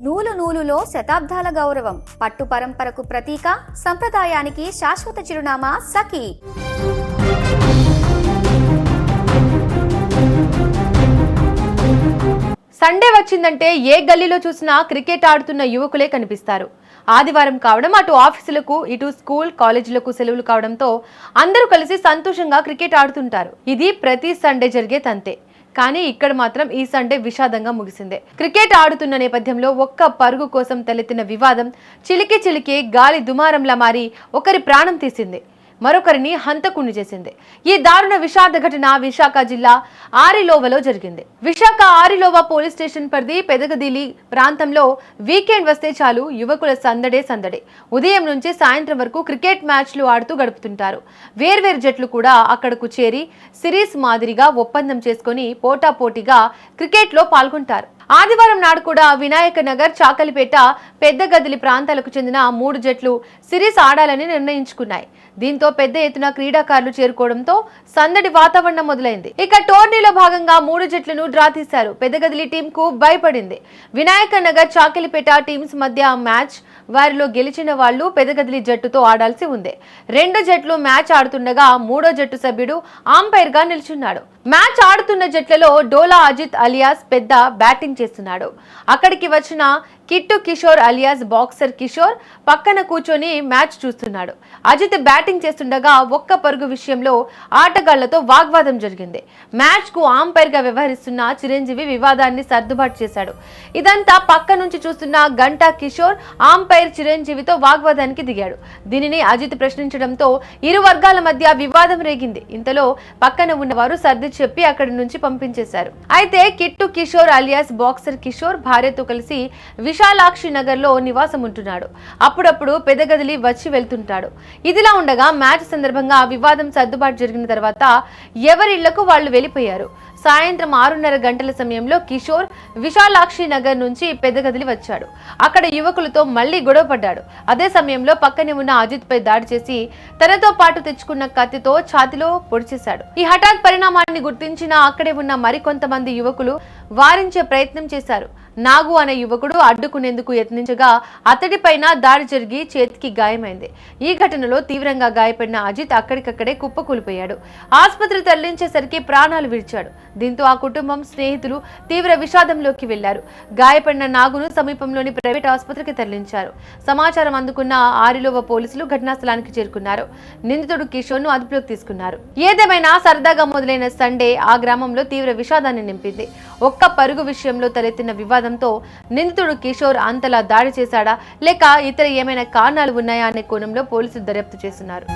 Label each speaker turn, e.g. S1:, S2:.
S1: నూలు నూలులో శతాబ్దాల గౌరవం, పట్టు పరంపరకు ప్రతీక, సంప్రదాయానికి శాశ్వత చిరునామా సఖీ.
S2: సండే వచ్చిందంటే ఏ గల్లీలో చూసినా క్రికెట్ ఆడుతున్న యువకులే కనిపిస్తారు. ఆదివారం కావడం అటు ఆఫీసులకు ఇటు స్కూల్ కాలేజీలకు సెలవులు కావడంతో అందరూ కలిసి సంతోషంగా క్రికెట్ ఆడుతుంటారు. ఇది ప్రతి సండే జరిగే తంతే. కానీ ఇక్కడ మాత్రం ఈ సండే విషాదంగా ముగిసిందే. క్రికెట్ ఆడుతున్న నేపథ్యంలో ఒక్క పరుగు కోసం తలెత్తిన వివాదం చిలికి గాలి దుమారంలా మారి ఒకరి ప్రాణం తీసింది, మరొకరిని హంతకుణ్ణి చేసింది. ఈ దారుణ విషాద ఘటన విశాఖ జిల్లా ఆరిలోవలో జరిగింది. విశాఖ ఆరిలోవ పోలీస్ స్టేషన్ పరిధి పెదగదిలి ప్రాంతంలో వీకెండ్ వస్తే చాలు యువకుల సందడే. ఉదయం నుంచి సాయంత్రం వరకు క్రికెట్ మ్యాచ్లు ఆడుతూ గడుపుతుంటారు. వేర్వేరు జట్లు కూడా అక్కడకు చేరి సిరీస్ మాదిరిగా ఒప్పందం చేసుకుని పోటాపోటీగా క్రికెట్లో పాల్గొంటారు. ఆదివారం నాడు కూడా వినాయక నగర్, చాకలిపేట, పెద్దగదిలి ప్రాంతాలకు చెందిన 3 జట్లు సిరీస్ ఆడాలని నిర్ణయించుకున్నాయి. దీంతో పెద్ద ఎత్తున క్రీడాకారులు చేరుకోవడంతో సందడి వాతావరణం మొదలైంది. ఇక టోర్నీలో భాగంగా 3 జట్లను డ్రా తీశారు. పెద్దగదిలి టీం కు భయపడింది. వినాయక నగర్, చాకలిపేట టీమ్స్ మధ్య మ్యాచ్. వారిలో గెలిచిన వాళ్లు పెద్దగదిలి జట్టుతో ఆడాల్సి ఉంది. 2 జట్లు మ్యాచ్ ఆడుతుండగా 3వ జట్టు సభ్యుడు అంపైర్ గా నిల్చున్నాడు. మ్యాచ్ ఆడుతున్న జట్లలో డోలా అజిత్ అలియాస్ పెద్ద బ్యాటింగ్ చేస్తున్నాడు. అక్కడికి వచ్చిన కిట్టు కిషోర్ అలియాస్ బాక్సర్ కిషోర్ పక్కన కూర్చొని మ్యాచ్ చూస్తున్నాడు. అజిత్ బ్యాటింగ్ చేస్తుండగా ఒక్క పరుగు విషయంలో ఆటగాళ్లతో వాగ్వాదం జరిగింది. మ్యాచ్ కు అంపైర్ గా వ్యవహరిస్తున్న చిరంజీవి వివాదాన్ని సర్దుబాటు చేశాడు. ఇదంతా పక్క నుంచి చూస్తున్న గంటా కిషోర్ అంపైర్ చిరంజీవితో వాగ్వాదానికి దిగాడు. దీనిని అజిత్ ప్రశ్నించడంతో ఇరు వర్గాల మధ్య వివాదం రేగింది. ఇంతలో పక్కన ఉన్నవారు సర్ది చెప్పి అక్కడి నుంచి పంపించేశారు. అయితే కిట్టు కిషోర్ అలియాస్ బాక్సర్ కిషోర్ భార్యతో కలిసి విశాలాక్షి నగర్ లో నివాసం ఉంటున్నాడు. అప్పుడప్పుడు పెద్దగదిలి వచ్చి వెళ్తుంటాడు. ఇదిలా ఉండగా మ్యాచ్ సందర్భంగా వివాదం సర్దుబాటు జరిగిన తర్వాత ఎవరిళ్లకు వాళ్ళు వెళ్లిపోయారు. సాయంత్రం 6:30 గంటల సమయంలో కిషోర్ విశాలాక్షి నగర్ నుంచి పెద్దగదిలి వచ్చాడు. అక్కడ యువకులతో మళ్లీ గొడవ పడ్డాడు. అదే సమయంలో పక్కనే ఉన్న అజిత్ పై దాడి చేసి తనతో పాటు తెచ్చుకున్న కత్తితో ఛాతిలో పొడిచేశాడు. ఈ హఠాత్ పరిణామాన్ని గుర్తించిన అక్కడే ఉన్న మరికొంతమంది యువకులు వారించే ప్రయత్నం చేశారు. నాగు అనే యువకుడు అడ్డుకునేందుకు యత్నించగా అతడిపైన దాడి జరిగి చేతికి గాయమైంది. ఈ ఘటనలో తీవ్రంగా గాయపడిన అజిత్ అక్కడికక్కడే కుప్పకూలిపోయాడు. ఆసుపత్రి తరలించేసరికి ప్రాణాలు విడిచాడు. దీంతో ఆ కుటుంబం, స్నేహితులు తీవ్ర విషాదంలోకి వెళ్లారు. గాయపడిన నాగును సమీపంలోని ప్రైవేట్ ఆసుపత్రికి తరలించారు. సమాచారం అందుకున్న ఆరిలోవ పోలీసులు ఘటనా స్థలానికి చేరుకున్నారు. నిందితుడు కిషోర్ ను అదుపులోకి తీసుకున్నారు. ఏదేమైనా సరదాగా మొదలైన సండే ఆ గ్రామంలో తీవ్ర విషాదాన్ని నింపింది. ఒక్క పరుగు విషయంలో తలెత్తిన వివాదంతో నిందితుడు కిషోర్ అంతలా దాడి చేశాడా లేక ఇతర ఏమైనా కారణాలు ఉన్నాయా అనే కోణంలో పోలీసులు దర్యాప్తు చేస్తున్నారు.